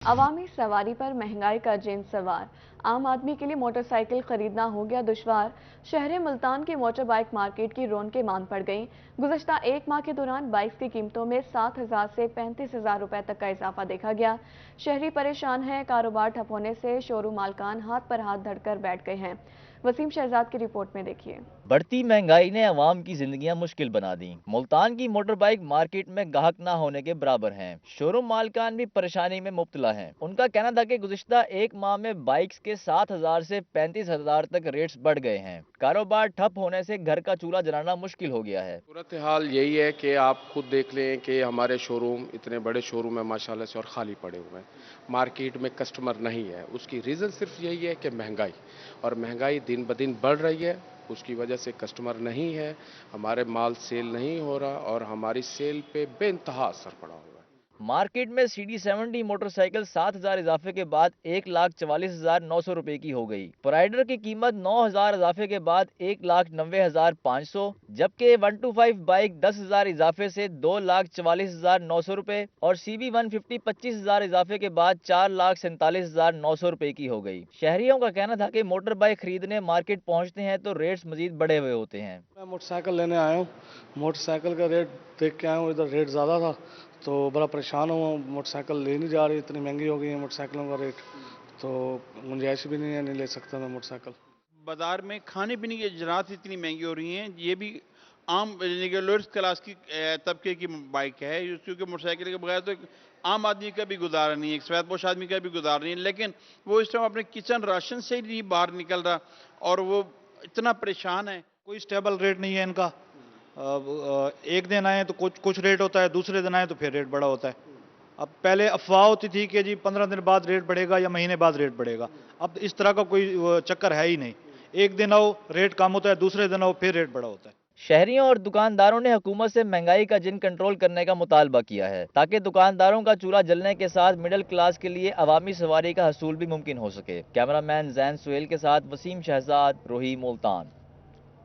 अवामी सवारी पर महंगाई का जिन सवार। आम आदमी के लिए मोटरसाइकिल खरीदना हो गया दुश्वार। शहर मुल्तान की मोटर बाइक मार्केट की रौनकें मान पड़ गईं। गुज़श्ता एक माह के दौरान बाइक्स की कीमतों में 7,000 से 35,000 रुपए तक का इजाफा देखा गया। शहरी परेशान हैं। कारोबार ठप होने से शोरूम मालकान हाथ पर हाथ धरकर बैठ गए हैं। वसीम शहजाद की रिपोर्ट में देखिए। बढ़ती महंगाई ने अवाम की जिंदगियां मुश्किल बना दी। मुल्तान की मोटर बाइक मार्केट में गाहक ना होने के बराबर हैं। शोरूम मालकान भी परेशानी में मुब्तला हैं। उनका कहना था कि गुज़िश्ता एक माह में बाइक्स के 7,000 से 35,000 तक रेट्स बढ़ गए हैं। कारोबार ठप होने से घर का चूल्हा जलाना मुश्किल हो गया है। सूरत हाल यही है कि आप खुद देख लें कि हमारे शोरूम इतने बड़े शोरूम हैं माशाल्लाह से, और खाली पड़े हुए हैं। मार्केट में कस्टमर नहीं है। उसकी रीज़न सिर्फ यही है कि महंगाई, और महंगाई दिन ब दिन बढ़ रही है। उसकी वजह से कस्टमर नहीं है, हमारे माल सेल नहीं हो रहा, और हमारी सेल पे बेइंतहा असर पड़ा हुआ है। मार्केट में CD70 मोटरसाइकिल 7,000 इजाफे के बाद 1,44,900 रुपए की हो गई। प्राइडर की कीमत 9,000 इजाफे के बाद 1,90,500, जबकि 125 बाइक 10,000 इजाफे से 2,44,900 रुपए और CB150 25,000 इजाफे के बाद 4,47,900 रुपए की हो गई। शहरियों का कहना था कि मोटर बाइक खरीदने मार्केट पहुंचते हैं तो रेट्स मजीद बढ़े हुए होते हैं। मैं मोटरसाइकिल लेने आया हूँ। मोटरसाइकिल का रेट देख के आया हूँ, इधर रेट ज़्यादा था तो बड़ा परेशान हुआ। मोटरसाइकिल ले नहीं जा रही, इतनी महंगी हो गई है मोटरसाइकिलों का रेट, तो गुंजाइश भी नहीं है, नहीं ले सकता मैं मोटरसाइकिल। बाजार में खाने पीने की ज़रात इतनी महंगी हो रही हैं। ये भी आम लोअर क्लास की तबके की बाइक है, क्योंकि मोटरसाइकिल के बगैर तो एक आम आदमी का भी गुजारा नहीं है, एक सफेदपोश आदमी का भी गुजारा नहीं है। लेकिन वो इस टाइम अपने किचन राशन से ही नहीं बाहर निकल रहा, और वो इतना परेशान है। कोई स्टेबल रेट नहीं है इनका। एक दिन आए तो कुछ कुछ रेट होता है, दूसरे दिन आए तो फिर रेट बढ़ा होता है। अब पहले अफवाह होती थी कि जी 15 दिन बाद रेट बढ़ेगा या महीने बाद रेट बढ़ेगा। अब इस तरह का कोई चक्कर है ही नहीं। एक दिन आओ रेट कम होता है, दूसरे दिन आओ फिर रेट बढ़ा होता है। शहरियों और दुकानदारों ने हुकूमत से महंगाई का जिन कंट्रोल करने का मुतालबा किया है, ताकि दुकानदारों का चूल्हा जलने के साथ मिडिल क्लास के लिए अवामी सवारी का हसूल भी मुमकिन हो सके। कैमरामैन जैन सुहेल के साथ वसीम शहजाद, रोही मुल्तान।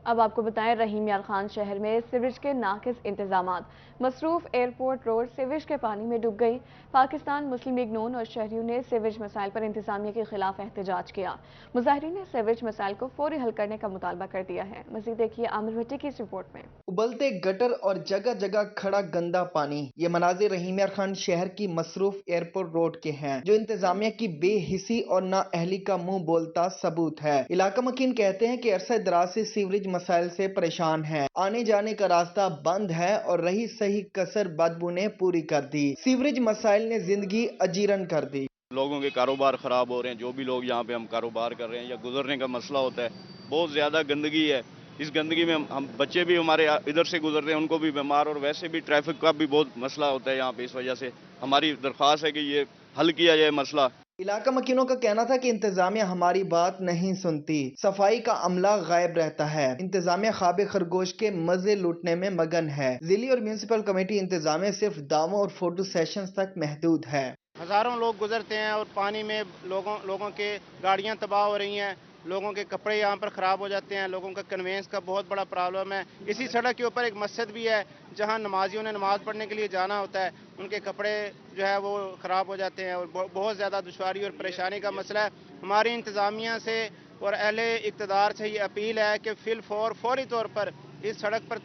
अब आपको बताएं, रहीम यार खान शहर में सीवरेज के नाकिस इंतजामात। मसरूफ एयरपोर्ट रोड सीवरेज के पानी में डूब गई। पाकिस्तान मुस्लिम लीग नून और शहरियों ने सीवरेज मसाइल पर इंतजामिया के खिलाफ एहतजाज किया। मुजाहिरीन ने सीवरेज मसाइल को फौरी हल करने का मुतालबा कर दिया है। मजीद देखिए आमिर भट्टी की इस रिपोर्ट में। उबलते गटर और जगह जगह खड़ा गंदा पानी, ये मनाजिर रहीम यार खान शहर की मसरूफ एयरपोर्ट रोड के हैं, जो इंतजामिया की बेहिसी और नाअहली का मुंह बोलता सबूत है। इलाका मकीन कहते हैं कि अरसा दराज से सीवरेज मसाइल से परेशान है। आने जाने का रास्ता बंद है और रही सही कसर बदबू ने पूरी कर दी। सीवरेज मसाइल ने जिंदगी अजीरन कर दी। लोगों के कारोबार ख़राब हो रहे हैं। जो भी लोग यहाँ पे हम कारोबार कर रहे हैं या गुजरने का मसला होता है, बहुत ज़्यादा गंदगी है। इस गंदगी में हम बच्चे भी हमारे इधर से गुजरते हैं, उनको भी बीमार, और वैसे भी ट्रैफिक का भी बहुत मसला होता है यहाँ पे। इस वजह से हमारी दरख्वास्त है कि ये हल किया जाए मसला। इलाका मकीनों का कहना था कि इंतजामिया हमारी बात नहीं सुनती, सफाई का अमला गायब रहता है। इंतजामिया ख्वाब खरगोश के मजे लूटने में मगन है। जिली और म्यूनिसिपल कमेटी इंतजामिया सिर्फ दावों और फोटो सेशंस तक महदूद है। हज़ारों लोग गुजरते हैं और पानी में लोगों के गाड़ियां तबाह हो रही हैं, लोगों के कपड़े यहाँ पर ख़राब हो जाते हैं, लोगों का कन्वेंस का बहुत बड़ा प्रॉब्लम है। इसी सड़क के ऊपर एक मस्जिद भी है जहाँ नमाजियों ने नमाज़ पढ़ने के लिए जाना होता है, उनके कपड़े जो है वो ख़राब हो जाते हैं, और बहुत ज़्यादा दुश्वारी और परेशानी का मसला है। हमारी इंतज़ामिया से और अहले इक़्तिदार से ये अपील है कि फौरी तौर पर इस सड़क पर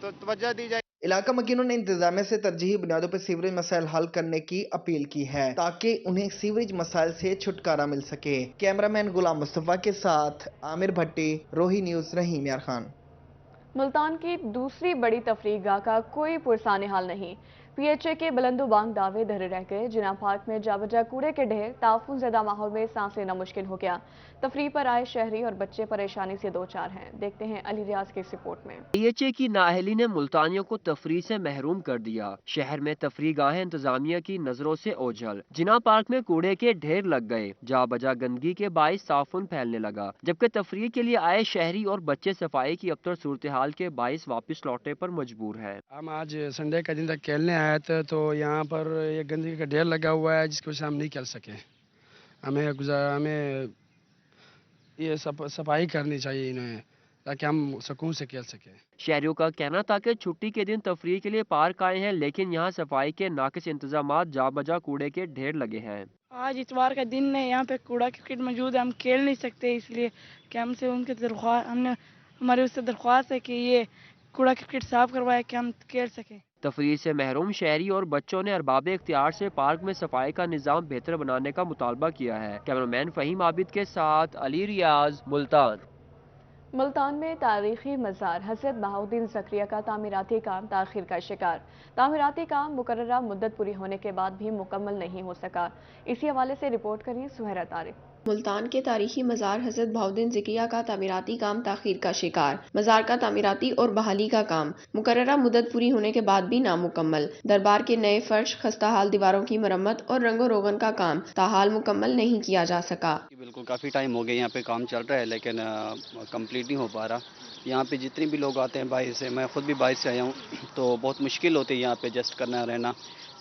तवज्जो दी जाए। इलाका मकीनों ने इंतजामिया से तरजीही बुनियादों पर सीवरेज मसाइल हल करने की अपील की है, ताकि उन्हें सीवरेज मसाइल से छुटकारा मिल सके। कैमरामैन गुलाम मुस्तफा के साथ आमिर भट्टी, रोही न्यूज़, रहीम यार खान। मुल्तान की दूसरी बड़ी तफरीहगाह का कोई पुरसाने हाल नहीं। PHA के बुलंदोबांग दावे धरे रह गए। जिना पार्क में जाबजा कूड़े के ढेर, ताफुन ज़दा माहौल में सांस लेना मुश्किल हो गया। तफरीह पर आए शहरी और बच्चे परेशानी से दो चार हैं। देखते हैं अली रियाज की इस रिपोर्ट में। PHA की नाअहली ने मुल्तानियों को तफरीह से महरूम कर दिया। शहर में तफरीह गाहें इंतजामिया की नजरों से ओझल। जिना पार्क में कूड़े के ढेर लग गए। जा बजा गंदगी के बाइस ताफुन फैलने लगा, जबकि तफरीह के लिए आए शहरी और बच्चे सफाई की अबतर सूरत हाल के बाइस वापस लौटने पर मजबूर है। हम आज संडे का दिन तक खेलने आए थे, तो यहाँ पर ये गंदगी का ढेर लगा हुआ है, जिसकी वजह से हम नहीं खेल सके। हमें ये सफाई करनी चाहिए इन्हें। ताकि हम सुकून से खेल सकें। शहरियों का कहना था कि छुट्टी के दिन तफरीह के लिए पार्क आए हैं, लेकिन यहाँ सफाई के नाकिस इंतजामात, जा बजा कूड़े के ढेर लगे हैं। आज इतवार का दिन है, यहाँ पे कूड़ा क्रिकेट मौजूद है, हम खेल नहीं सकते, इसलिए कि हमने हमारी उससे दरख्वास्त है कि ये कूड़ा क्रिकेट साफ करवाए कि हम खेल सकें। तफरीह से महरूम शहरी और बच्चों ने अरबाब इख्तियार से पार्क में सफाई का निज़ाम बेहतर बनाने का मुतालबा किया है। कैमरामैन फहीम आबिद के साथ अली रियाज, मुल्तान। मुल्तान में तारीखी मज़ार हज़रत बहाउद्दीन ज़करिया का तामीराती काम ताख़ीर का शिकार। तामीराती काम मुकर्ररा मुद्दत पूरी होने के बाद भी मुकम्मल नहीं हो सका। इसी हवाले से रिपोर्ट करिए सुहरा तारिक। मुल्तान के तारीखी मज़ार हज़रत बहाउद्दीन ज़करिया का तामीराती काम ताख़ीर का शिकार। मज़ार का तामीराती और बहाली का काम मुकर्ररा मुद्दत पूरी होने के बाद भी नामुकम्मल। दरबार के नए फर्श, खस्ता हाल दीवारों की मरम्मत और रंगो रोगन का काम ताहाल मुकम्मल नहीं किया जा सका। बिल्कुल काफ़ी टाइम हो गया यहाँ पे काम चल रहा है, लेकिन कंप्लीट नहीं हो पा रहा। यहाँ पे जितने भी लोग आते हैं बाहर से, मैं खुद भी बाहर से आया हूँ, तो बहुत मुश्किल होती है यहाँ पे एडजस्ट करना रहना,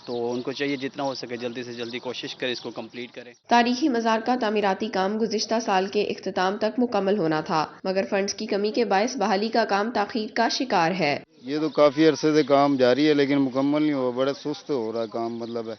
तो उनको चाहिए जितना हो सके जल्दी से जल्दी कोशिश करें, इसको कंप्लीट करें। तारीखी मज़ार का तामीराती काम गुज़िश्ता साल के इख्तिताम तक मुकम्मल होना था, मगर फंड्स की कमी के बायस बहाली का काम ताख़ीर का शिकार है। ये तो काफ़ी अरसे से काम जारी है, लेकिन मुकम्मल नहीं हुआ, बड़ा सुस्त हो रहा काम, मतलब है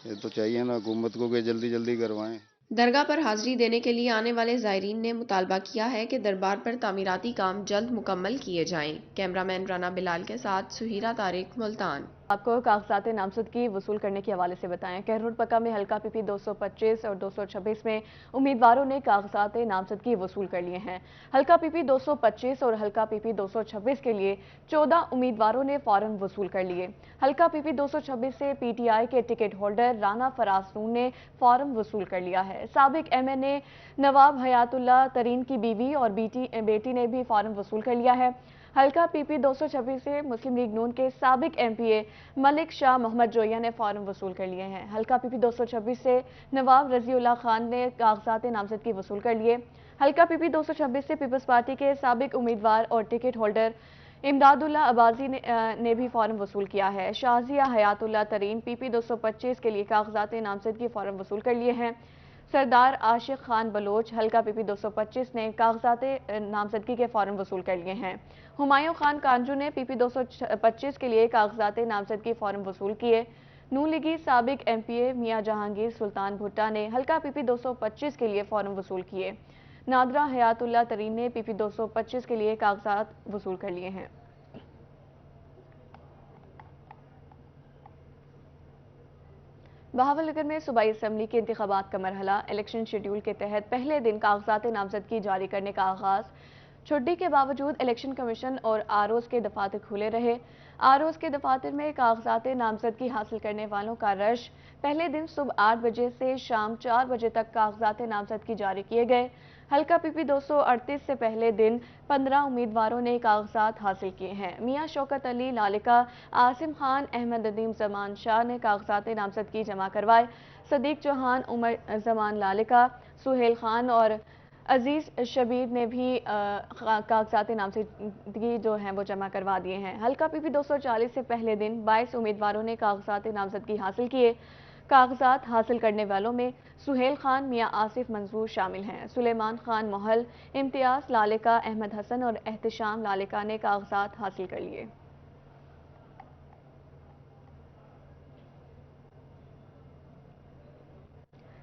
ये तो चाहिए ना हुकूमत को कि जल्दी जल्दी करवाएं। दरगाह पर हाजिरी देने के लिए आने वाले ज़ायरीन ने मुतालबा किया है कि दरबार पर तामीराती काम जल्द मुकम्मल किए जाएं। कैमरामैन राना बिलाल के साथ सुहीरा तारिक, मुल्तान। आपको कागजात नामजदगी वसूल करने के हवाले से बताएं। कैर रोड पक्का में हल्का पीपी 225 और 226 में उम्मीदवारों ने कागजात नामजदगी वसूल कर लिए हैं। हल्का पीपी 225 और हल्का पीपी 226 के लिए 14 उम्मीदवारों ने फॉर्म वसूल कर लिए। हल्का पीपी 226 से पीटीआई के टिकट होल्डर राना फराज नून ने फॉर्म वसूल कर लिया है। साबिक एमएनए नवाब हयातुल्लाह तरीन की बीवी और बेटी ने भी फॉर्म वसूल कर लिया है। हल्का पीपी 226 से मुस्लिम लीग नून के साबिक एमपीए मलिक शाह मोहम्मद जोया ने फॉर्म वसूल कर लिए हैं। हल्का पीपी 226 से नवाब रजीउल्लाह खान ने कागजात नामजदगी वसूल कर लिए। हल्का पीपी 226 से पीपल्स पार्टी के साबिक उम्मीदवार और टिकट होल्डर इमदादुल्लाह अब्बासी ने भी फॉर्म वसूल किया है। शाजिया हयातुल्लाह तरीन पीपी 225 के लिए कागजात नामजदगी फॉर्म वसूल कर लिए हैं। सरदार आशिक खान बलोच हल्का पीपी 225 ने कागजात नामजदगी के फॉर्म वसूल कर लिए हैं। हुमायूं खान कांजू ने पीपी 225 के लिए कागजात नामजदगी फॉर्म वसूल किए। नून लीगी साबिक एमपीए मियां जहांगीर सुल्तान भुट्टा ने हल्का पीपी 225 के लिए फॉर्म वसूल किए। नादरा हयातुल्लाह तरीन ने पीपी 225 के लिए कागजात वसूल कर लिए हैं। बहावलनगर में सूबाई असम्बली के इंतखाबात का मरहला, इलेक्शन शेड्यूल के तहत पहले दिन कागजात नामजदगी जारी करने का आगाज। छुट्टी के बावजूद इलेक्शन कमीशन और आरओज़ के दफातर खुले रहे। आरओज़ के दफातर में कागजात नामजदगी हासिल करने वालों का रश। पहले दिन सुबह 8 बजे से शाम 4 बजे तक कागजात नामजदगी जारी किए गए। हल्का पीपी 238 से पहले दिन 15 उम्मीदवारों ने कागजात हासिल किए हैं। मियां शौकत अली लालिका, आसिम खान, अहमद नदीम जमान शाह ने कागजात नामजदगी जमा करवाए। सदीक चौहान, उमर जमान लालिका, सुहेल खान और अजीज शबीर ने भी कागजात नामजदगी जो हैं वो जमा करवा दिए हैं। हल्का पीपी 240 से पहले दिन 22 उम्मीदवारों ने कागजात नामजदगी हासिल किए। कागजात हासिल करने वालों में सुहेल खान, मियां आसिफ मंजूर शामिल हैं। सुलेमान खान मोहल, इम्तियाज लालिका, अहमद हसन और एहतशाम लालिका ने कागजात हासिल कर लिए।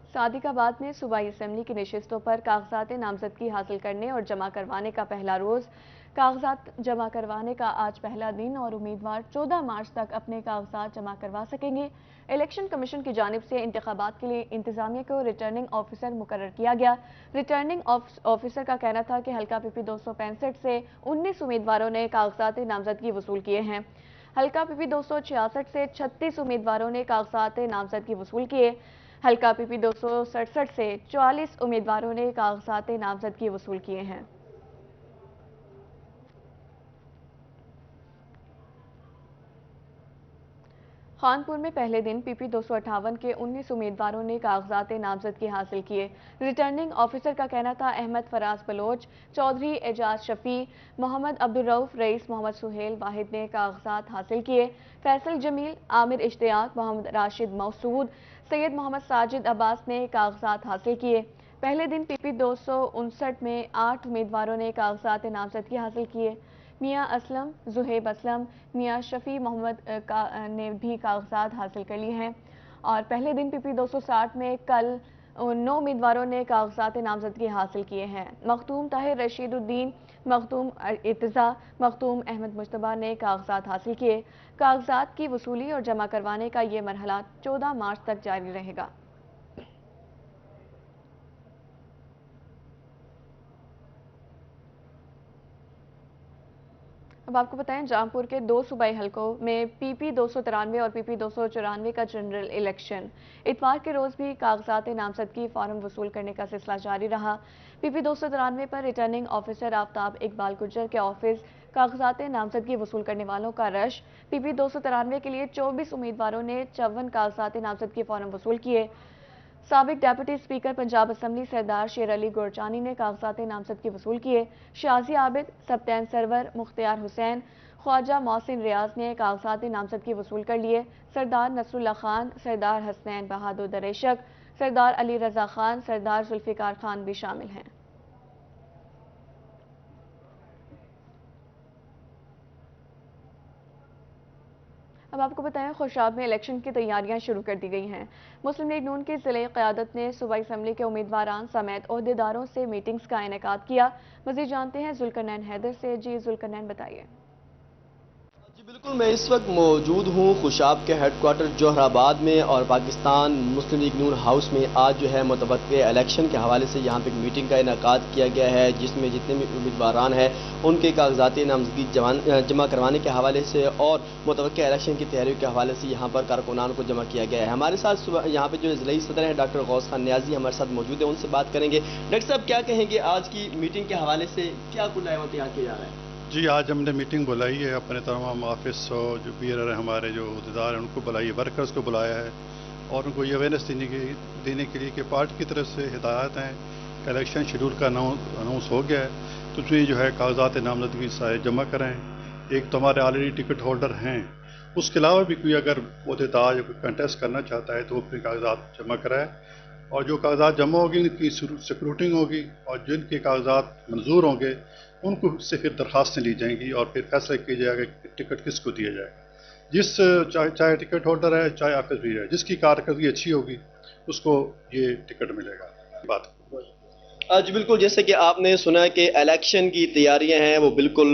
सादिकाबाद में सूबाई असम्बली की नशिस्तों पर कागजात नामजदगी हासिल करने और जमा करवाने का पहला रोज़। कागजात जमा करवाने का आज पहला दिन और उम्मीदवार 14 मार्च तक अपने कागजात जमा करवा सकेंगे। इलेक्शन कमीशन की जानिब से इंतखाबात के लिए इंतजामिया को रिटर्निंग ऑफिसर मुकर्रर किया गया। रिटर्निंग ऑफिसर का कहना था कि हल्का पीपी 265 से 19 उम्मीदवारों ने कागजात नामजदगी वसूल किए हैं। हल्का पीपी 266 से 36 उम्मीदवारों ने कागजात नामजदगी वसूल किए। हल्का पीपी 267 से 44 उम्मीदवारों ने कागजात नामजदगी वसूल किए हैं। खानपुर में पहले दिन पीपी 258 के 19 उम्मीदवारों ने कागजात नामजदगी हासिल किए। रिटर्निंग ऑफिसर का कहना था अहमद फराज बलोच, चौधरी एजाज शफी, मोहम्मद अब्दुल रऊफ, रईस मोहम्मद सुहेल वाहिद ने कागजात हासिल किए। फैसल जमील, आमिर इश्तियाक, मोहम्मद राशिद मौसूद, सैयद मोहम्मद साजिद अब्बास ने कागजात हासिल किए। पहले दिन पीपी 259 में 8 उम्मीदवारों ने कागजात नामजदगी हासिल किए। मियां असलम, जुहेब असलम, मियां शफी मोहम्मद ने भी कागजात हासिल कर लिए हैं। और पहले दिन पीपी 260 में कल 9 उम्मीदवारों ने कागजात नामजदगी हासिल किए हैं। मखदूम ताहिर रशीदुद्दीन, मखदूम इर्तिजा, मखदूम अहमद मुश्तबा ने कागजात हासिल किए। कागजात की वसूली और जमा करवाने का ये मरहला 14 मार्च तक जारी रहेगा। अब आपको बताएं, जामपुर के 2 सूबाई हलकों में पीपी 293 और पीपी 294 का जनरल इलेक्शन। इतवार के रोज भी कागजात नामजदगी फॉर्म वसूल करने का सिलसिला जारी रहा। पीपी 293 पर रिटर्निंग ऑफिसर आफ्ताब इकबाल गुज्जर के ऑफिस कागजात नामजदगी वसूल करने वालों का रश। पीपी 293 के लिए 24 उम्मीदवारों ने 54 कागजात नामजदगी फॉर्म वसूल किए। साबिक डेप्यूटी स्पीकर पंजाब असम्बली सरदार शेर अली गोरचानी ने कागजात नामजदगी वसूल किए। शाजी आबिद, सप्तैन सरवर, मुख्तियार हुसैन, ख्वाजा मोहसिन रियाज ने कागजात नामजदगी वसूल कर लिए। सरदार नसरुल्लाह खान, सरदार हसनैन बहादुर दरेशक, सरदार अली रजा खान, सरदार जुल्फिकार खान भी शामिल हैं। अब आपको बताएं, खुशाब में इलेक्शन की तैयारियां शुरू कर दी गई हैं। मुस्लिम लीग नून की ज़िले क़यादत ने सूबाई असम्बली के उम्मीदवारान समेत ओहदेदारों से मीटिंग्स का इनेकाद किया। मज़ीद जानते हैं जुल्करनैन हैदर से। जी जुल्करनैन, बताइए। बिल्कुल, मैं इस वक्त मौजूद हूँ खुशाब के हेडक्वार्टर जोहराबाद में और पाकिस्तान मुस्लिम लीग नून हाउस में आज जो है मुतवक्के इलेक्शन के हवाले से यहाँ पे एक मीटिंग का इनेकाद किया गया है, जिसमें जितने भी उम्मीदवारान हैं उनके कागजात नामजदगी जमा करवाने के हवाले से और मुतवक्के इलेक्शन की तैयारियों के हवाले से यहाँ पर कारकुनान को जमा किया गया है। हमारे साथ यहाँ पे जो ज़िला सदर हैं डॉक्टर गौस खान न्याजी हमारे साथ मौजूद है, उनसे बात करेंगे। डॉक्टर साहब, क्या कहेंगे आज की मीटिंग के हवाले से, क्या कुल तैयार किया जा रहा है? जी, आज हमने मीटिंग बुलाई है, अपने तमाम ऑफिस और जो पीयर हैं हमारे जो अहदेदार हैं उनको बुलाई है, वर्कर्स को बुलाया है और उनको ये अवेयरनेस देने के लिए कि पार्टी की तरफ से हिदायत हैं, इलेक्शन शेड्यूल का अनाउंस हो गया है, तो उसमें जो है कागजात नामजदगी सारे जमा कराएँ। एक तो हमारे ऑलरेडी टिकट होल्डर हैं, उसके अलावा भी कोई अगर अहदेदार या कोई कंटेस्ट करना चाहता है तो वो अपने कागजात जमा कराए और जो कागजात जमा होगी उनकी स्क्रूटिंग होगी और जिनके कागजात मंजूर होंगे उनको से फिर दरखास्तें ली जाएंगी और फिर फैसला किया जाएगा कि टिकट किसको दिया जाएगा। जिस चाहे टिकट होल्डर है चाहे ऑफिस भी है, जिसकी कारकर्दगी अच्छी होगी उसको ये टिकट मिलेगा। बात जी बिल्कुल, जैसे कि आपने सुना कि इलेक्शन की तैयारियां हैं वो बिल्कुल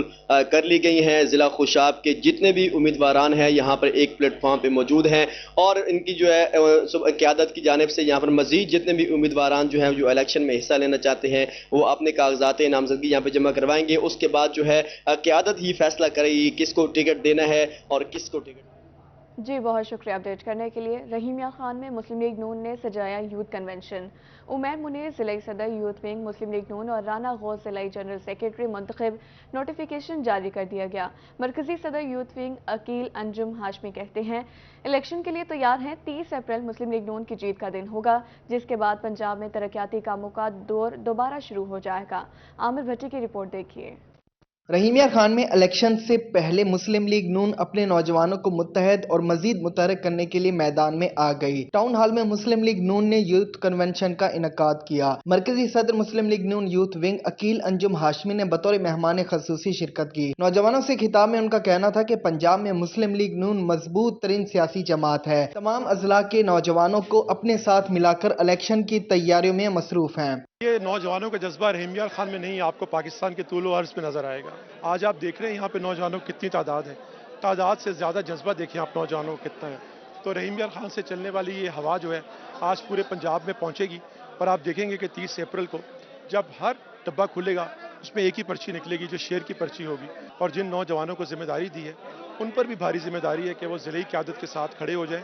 कर ली गई हैं। ज़िला खुशाब के जितने भी उम्मीदवारान हैं यहाँ पर एक प्लेटफॉर्म पे मौजूद हैं और इनकी जो है क़यादत की जानिब से यहाँ पर मज़ीद जितने भी उम्मीदवारान जो हैं जो इलेक्शन में हिस्सा लेना चाहते हैं वो अपने कागजात नामजदगी यहाँ पर जमा करवाएंगे। उसके बाद जो है क़यादत ही फैसला करेगी किसको टिकट देना है और किसको टिकट। जी, बहुत शुक्रिया अपडेट करने के लिए। रहीमिया खान में मुस्लिम लीग नून ने सजाया यूथ कन्वेंशन। उमैर मुनीर ज़िला सदर यूथ विंग मुस्लिम लीग नून और राना गौस ज़िला जनरल सेक्रेटरी मुंतखब, नोटिफिकेशन जारी कर दिया गया। मरकजी सदर यूथ विंग अकील अंजुम हाशमी कहते हैं इलेक्शन के लिए तैयार हैं। 30 अप्रैल मुस्लिम लीग नून की जीत का दिन होगा, जिसके बाद पंजाब में तरक्याती कामों का दौर दोबारा शुरू हो जाएगा। आमिर भट्टी की रिपोर्ट देखिए। रहीमिया खान में इलेक्शन से पहले मुस्लिम लीग नून अपने नौजवानों को मुत्तहद और मजीद मुतहरक करने के लिए मैदान में आ गई। टाउन हॉल में मुस्लिम लीग नून ने यूथ कन्वेंशन का इनकाद किया। मरकजी सदर मुस्लिम लीग नून यूथ विंग अकील अंजुम हाशमी ने बतौर मेहमान खसूसी शिरकत की। नौजवानों से खिताब में उनका कहना था कि पंजाब में मुस्लिम लीग नून मजबूत तरीन सियासी जमात है। तमाम अजला के नौजवानों को अपने साथ मिलाकर इलेक्शन की तैयारियों में मसरूफ है। ये नौजवानों का जज्बा रहीमिया खान में नहीं, आपको पाकिस्तान के तूल अर्ज पे नजर आएगा। आज आप देख रहे हैं यहाँ पे नौजवानों की कितनी तादाद है, तादाद से ज्यादा जज्बा देखें आप नौजवानों को कितना है। तो रहीमिया खान से चलने वाली ये हवा जो है आज पूरे पंजाब में पहुंचेगी और आप देखेंगे कि 30 अप्रैल को जब हर डब्बा खुलेगा उसमें एक ही पर्ची निकलेगी जो शेर की पर्ची होगी। और जिन नौजवानों को जिम्मेदारी दी है उन पर भी भारी जिम्मेदारी है कि वो ज़िले की क़यादत के साथ खड़े हो जाएं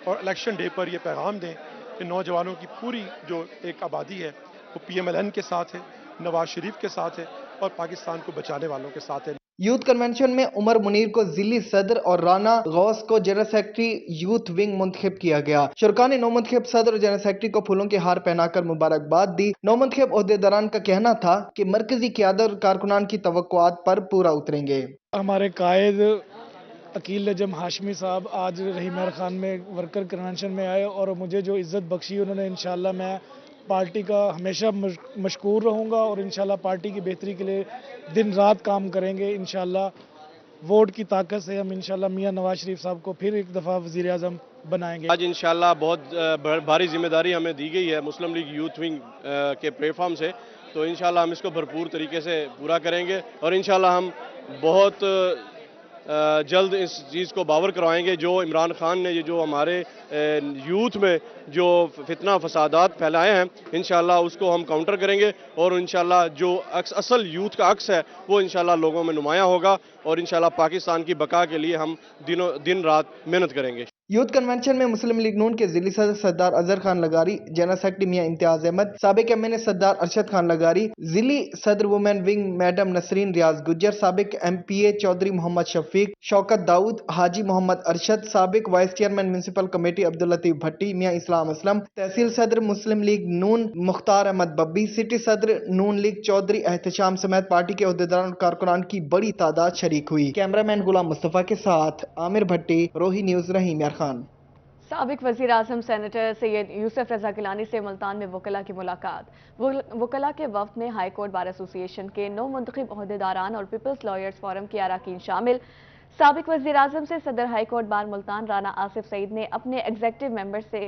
और इलेक्शन डे पर यह पैगाम दें कि नौजवानों की पूरी जो एक आबादी है वो PMLN के साथ है, नवाज शरीफ के साथ है और पाकिस्तान को बचाने वालों के साथ है। यूथ कन्वेंशन में उमर मुनीर को जिली सदर और राना गौस को जनरल सेक्रेटरी यूथ विंग मुंतखब किया गया। शुरका ने नौमुंतखब सदर और जनरल सेक्रेटरी को फूलों के हार पहनाकर मुबारकबाद दी। नौमुंतखब ओहदेदारान का कहना था कि मरकजी क़यादत और कारकुनान की तवक्कुआत पर पूरा उतरेंगे। हमारे कायद अकील अंजुम हाशमी साहब आज रहीमिया खान में वर्कर कन्वेंशन में आए और मुझे जो इज्जत बख्शी उन्होंने इंशाल्लाह मैं पार्टी का हमेशा मशकूर रहूँगा और इंशाल्लाह पार्टी की बेहतरी के लिए दिन रात काम करेंगे। इंशाल्लाह वोट की ताकत से हम इंशाल्लाह मियां नवाज शरीफ साहब को फिर एक दफ़ा वज़ीर आज़म बनाएंगे। आज इंशाल्लाह बहुत भारी जिम्मेदारी हमें दी गई है मुस्लिम लीग यूथ विंग के प्लेटफॉर्म से, तो इंशाल्लाह हम इसको भरपूर तरीके से पूरा करेंगे और इंशाल्लाह हम बहुत जल्द इस चीज़ को बावर करवाएंगे। जो इमरान खान ने ये जो हमारे यूथ में जो फितना फसादात फैलाए हैं, इंशाल्लाह उसको हम काउंटर करेंगे और इंशाल्लाह जो असल यूथ का अक्स है वो इंशाल्लाह लोगों में नुमायां होगा और इंशाल्लाह पाकिस्तान की बका के लिए हम दिन रात मेहनत करेंगे। यूथ कन्वेंशन में मुस्लिम लीग नून के जिली सदर सरदार अजहर खान लगारी, जनरल सेक्रेटरी मियां इम्तियाज अहमद, साबिक एमएनए सरदार अरशद खान लगारी, जिली सदर women wing madam Nasreen Riaz Gujjar, साबिक एमपीए चौधरी मोहम्मद शफीक, शौकत दाऊद, हाजी मोहम्मद अरशद, साबिक vice chairman municipal committee Abdul Latif Bhatti, Mian Islam Aslam, तहसील सदर Muslim League Noon Mukhtar Ahmed Babbi, city सदर नून लीग चौधरी एहतशाम समेत पार्टी के अहदेदार और कारकुनान की बड़ी तादाद शरीक हुई। कैमरामैन गुलाम मुस्तफा के साथ आमिर भट्टी, रोही न्यूज, रहीम यार खान। साबिक वज़ीर आज़म सेनेटर सैयद यूसुफ रज़ा गिलानी से मुल्तान में वकला की मुलाकात। वकला के वफ्द में हाई कोर्ट बार एसोसिएशन के 9 मुंतखब अहदेदारान और पीपल्स लॉयर्स फोरम के अरकान शामिल। साबिक वज़ीर आज़म से सदर high court bar Multan Rana Asif Saeed ने अपने एग्जेक्टिव मेंबर से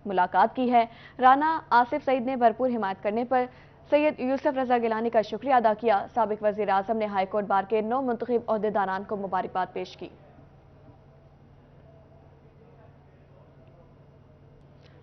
मुलाकात की है। राना आसिफ सईद ने भरपूर हिमायत करने पर सैयद यूसुफ रज़ा गिलानी का शुक्रिया अदा किया। साबिक वज़ीर आज़म ने हाई कोर्ट बार के 9 मुंतखब अहदेदारान को मुबारकबाद पेश की।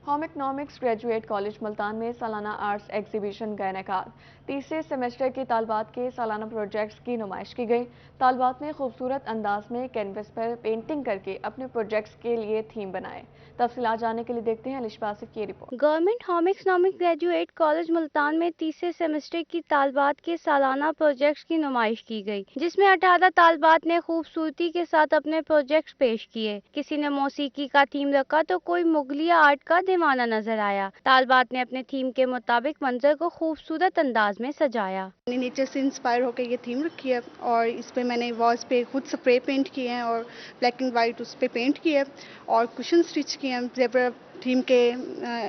Home economics graduate college Multan में सालाना आर्ट्स एग्जीबिशन का इनेकाद। तीसरे सेमेस्टर के तालबात के सालाना प्रोजेक्ट्स की नुमाइश की गई। तालबात ने खूबसूरत अंदाज में कैनवस पर पेंटिंग करके अपने प्रोजेक्ट्स के लिए थीम बनाए। तफसीलात जानने के लिए देखते हैं अलिश बासिफ की report. Government home economics graduate college Multan में तीसरे सेमेस्टर की तालबात के सालाना प्रोजेक्ट्स की नुमाइश की गई, जिसमें 18 तालबात ने खूबसूरती के साथ अपने प्रोजेक्ट्स पेश किए। किसी ने मौसीकी का थीम रखा तो कोई मुगलिया आर्ट का दीवाना नजर आया। तालबात ने अपने थीम के मुताबिक मंजर को खूबसूरत अंदाज में सजाया। नेचर से इंस्पायर होकर ये थीम रखी है और इस पे मैंने वॉल्स पे खुद स्प्रे पेंट किए हैं और ब्लैक एंड वाइट उस पे पेंट किए हैं और कुशन स्टिच किए हैं ज़ेब्रा थीम के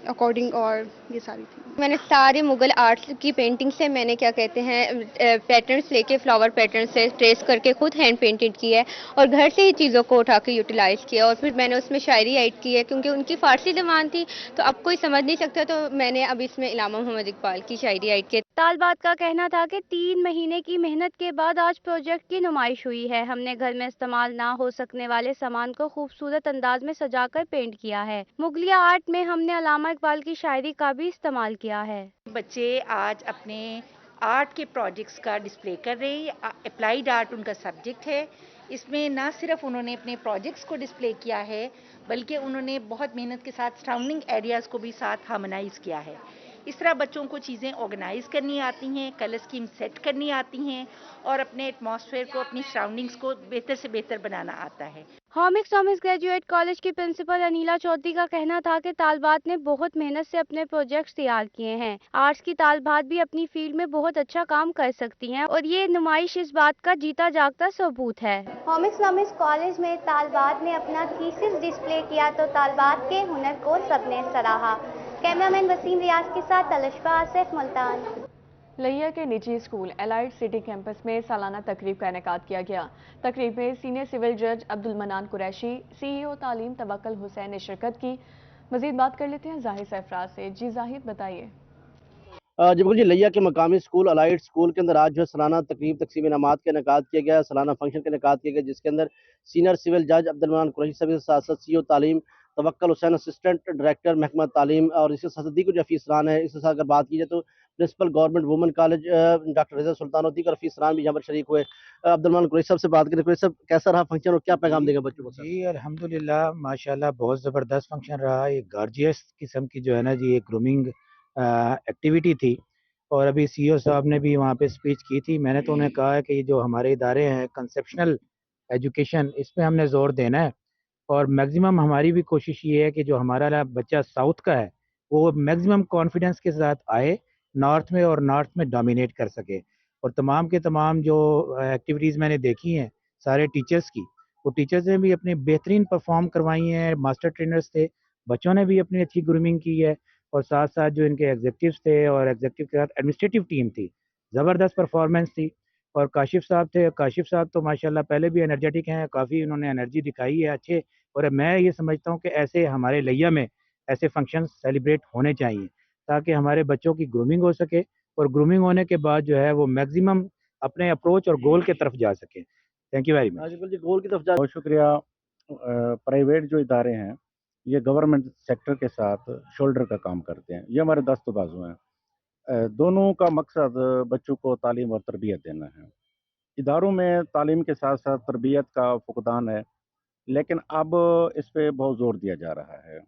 अकॉर्डिंग और ये सारी थी। मैंने सारे मुगल आर्ट्स की पेंटिंग से मैंने क्या कहते हैं पैटर्न्स लेके फ्लावर पैटर्न से ट्रेस करके खुद हैंड पेंटेड किया है और घर से ही चीज़ों को उठा के यूटिलाइज किया और फिर मैंने उसमें शायरी ऐड की है क्योंकि उनकी फारसी ज़बान थी तो अब कोई समझ नहीं सकता तो मैंने अब इसमें इलामा मोहम्मद इकबाल की शायरी ऐड की। तालबात का कहना था कि 3 महीने की मेहनत के बाद आज प्रोजेक्ट की नुमाइश हुई है। हमने घर में इस्तेमाल ना हो सकने वाले सामान को खूबसूरत अंदाज में सजाकर पेंट किया है। मुगलिया आर्ट में हमने अल्लामा इकबाल की शायरी का भी इस्तेमाल किया है। बच्चे आज अपने आर्ट के प्रोजेक्ट्स का डिस्प्ले कर रहे हैं। अप्लाइड आर्ट उनका सब्जेक्ट है। इसमें ना सिर्फ उन्होंने अपने प्रोजेक्ट्स को डिस्प्ले किया है बल्कि उन्होंने बहुत मेहनत के साथ सराउंडिंग एरियाज़ को भी साथ हार्मोनाइज किया है। इस तरह बच्चों को चीज़ें ऑर्गेनाइज करनी आती हैं, कलर स्कीम सेट करनी आती हैं और अपने एटमॉस्फेयर को, अपनी सराउंडिंग्स को बेहतर से बेहतर बनाना आता है। होम इकनॉमिक्स ग्रेजुएट कॉलेज की प्रिंसिपल अनीला चौधरी का कहना था कि तालबात ने बहुत मेहनत से अपने प्रोजेक्ट्स तैयार किए हैं। आर्ट्स की तालबात भी अपनी फील्ड में बहुत अच्छा काम कर सकती हैं और ये नुमाइश इस बात का जीता जागता सबूत है। होम इकनॉमिक्स कॉलेज में तालबात ने अपना थीसिस डिस्प्ले किया तो तालबात के हुनर को सबने सराहा। कैमरामैन वसीम रियाज के साथ अलिशा आसिफ, मुल्तान। लिया के निजी स्कूल एलाइड सिटी कैंपस में सालाना तकरीब का इनेकाद किया गया। तकरीब में सीनियर सिविल जज अब्दुल मनान कुरैशी, सीईओ तालीम तवक्कल हुसैन ने शिरकत की। मजीद बात कर लेते हैं जाहिद सरफराज से। जी जाहिद, बताइए। जी बिल्कुल जी, लिया के मकामी स्कूल अलाइड स्कूल के अंदर आज जो है सालाना तकरीब तकसीम इनामात का इनेकाद किया गया, सालाना फंक्शन का इनेकाद किया गया, जिसके अंदर सीनियर सिविल जज अब्दुल मनान कुरैशी साहब के साथ साथ सीईओ तालीम तवक्कल हुसैन, असिस्टेंट डायरेक्टर महकमा तालीम और इसके साथ दी कुछ अफीसरान है। इसके साथ अगर बात की जाए तो principal government women college doctor Raza सुल्तानोती और अफीसरान भी यहाँ पर शरीक हुए। अब्दुल मनान कुरैशी साहब से बात करें। कुरैशी साहब, कैसा रहा फंक्शन और क्या पैगाम देगा बच्चों को? जी अल्हम्दुलिल्लाह, माशाल्लाह बहुत ज़बरदस्त फंक्शन रहा। एक गार्जियस किस्म की जो है ना जी एक ग्रूमिंग एक्टिविटी थी और अभी सीईओ साहब ने भी वहाँ पे स्पीच की थी। मैंने तो उन्हें कहा है कि ये जो हमारे इदारे हैं कंसेप्शनल एजुकेशन, इस पे हमने ज़ोर देना है और मैक्सिमम हमारी भी कोशिश ये है कि जो हमारा बच्चा साउथ का है वो मैक्सिमम कॉन्फिडेंस के साथ आए नॉर्थ में और नॉर्थ में डोमिनेट कर सके। और तमाम के तमाम जो एक्टिविटीज़ मैंने देखी हैं सारे टीचर्स की, वो टीचर्स ने भी अपनी बेहतरीन परफॉर्म करवाई हैं। मास्टर ट्रेनर्स थे, बच्चों ने भी अपनी अच्छी ग्रूमिंग की है اور ساتھ ساتھ جو ان کے ایگزیکٹوز تھے اور ایگزیکٹو کے ساتھ ایڈمنسٹریٹو ٹیم تھی، زبردست پرفارمنس تھی. اور کاشف صاحب تھے، کاشف صاحب تو ماشاءاللہ پہلے بھی انرجیٹک ہیں، کافی انہوں نے انرجی دکھائی ہے اچھے. اور میں یہ سمجھتا ہوں کہ ایسے ہمارے لیا میں ایسے فنکشن سیلیبریٹ ہونے چاہیے تاکہ ہمارے بچوں کی گرومنگ ہو سکے، اور گرومنگ ہونے کے بعد جو ہے وہ میکسیمم اپنے اپروچ اور گول کی طرف جا سکیں. Thank you very much. جی گول کی طرف جا. بہت شکریہ. پرائیویٹ جو ادارے ہیں یہ گورنمنٹ سیکٹر کے ساتھ شولڈر کا کام کرتے ہیں، یہ ہمارے دست و بازو ہیں. دونوں کا مقصد بچوں کو تعلیم اور تربیت دینا ہے. اداروں میں تعلیم کے ساتھ ساتھ تربیت کا فقدان ہے، لیکن اب اس پہ بہت زور دیا جا رہا ہے.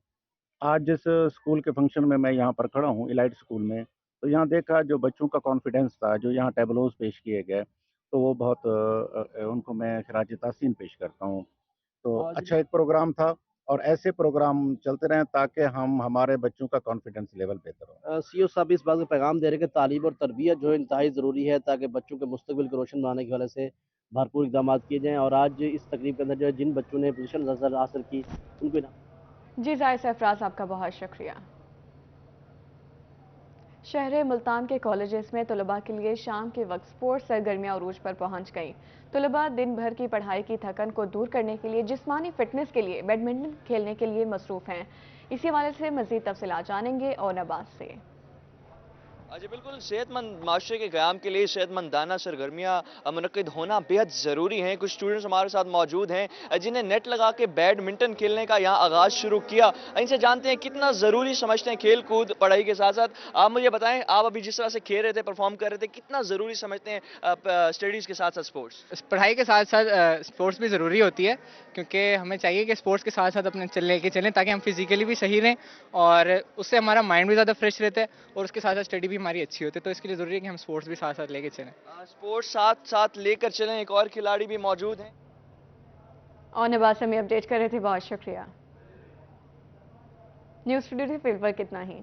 آج جس اسکول کے فنکشن میں یہاں پر کھڑا ہوں، الائٹ اسکول میں، تو یہاں دیکھا جو بچوں کا کانفیڈنس تھا، جو یہاں ٹیبلوز پیش کیے گئے، تو وہ بہت ان کو میں خراج تحسین پیش کرتا ہوں. تو اچھا ایک پروگرام تھا، اور ایسے پروگرام چلتے رہیں تاکہ ہمارے بچوں کا کانفیڈنس لیول بہتر ہو. سی او صاحب اس بات کا پیغام دے رہے کہ تعلیم اور تربیت جو ہے انتہائی ضروری ہے تاکہ بچوں کے مستقبل کو روشن بنانے کی وجہ سے بھرپور اقدامات کیے جائیں. اور آج اس تقریب کے اندر جو ہے جن بچوں نے پوزیشن حاصل کی ان کو جی زائد سرفراز آپ کا بہت شکریہ. شہر ملتان کے کالجز میں طلباء کے لیے شام کے وقت سپورٹس سرگرمیاں عروج پر پہنچ گئیں. طلباء دن بھر کی پڑھائی کی تھکن کو دور کرنے کے لیے جسمانی فٹنس کے لیے بیڈمنٹن کھیلنے کے لیے مصروف ہیں. اسی حوالے سے مزید تفصیلات جانیں گے اور نباز سے. جی بالکل، صحت مند معاشرے کے قیام کے لیے صحت مندانہ سرگرمیاں منعقد ہونا بہت ضروری ہیں. کچھ اسٹوڈنٹس ہمارے ساتھ موجود ہیں جنہیں نیٹ لگا کے بیڈمنٹن کھیلنے کا یہاں آغاز شروع کیا. ان سے جانتے ہیں کتنا ضروری سمجھتے ہیں کھیل کود پڑھائی کے ساتھ ساتھ. آپ مجھے بتائیں، آپ ابھی جس طرح سے کھیل رہے تھے، پرفارم کر رہے تھے، کتنا ضروری سمجھتے ہیں اسٹڈیز کے ساتھ ساتھ اسپورٹس؟ پڑھائی کے ساتھ ساتھ اسپورٹس بھی ضروری ہوتی ہے، کیونکہ ہمیں چاہیے کہ اسپورٹس کے ساتھ ساتھ اپنے لے کے چلیں تاکہ ہم فزیکلی بھی صحیح رہیں، اور اس سے ہمارا مائنڈ بھی زیادہ فریش رہتا ہے، اور اس کے ساتھ ساتھ اسٹڈی بھی ہماری اچھی ہوتی ہے. تو اس کے لیے ضروری ہے کہ ہم اسپورٹس بھی ساتھ ساتھ لے کے چلیں. اسپورٹس ساتھ ساتھ لے کر چلیں. ایک اور کھلاڑی بھی موجود ہیں اور نباز ہمیں اپڈیٹ کر رہے تھے، بہت شکریہ. نیوز اسٹوڈیو سے فیلڈ پر کتنا ہی.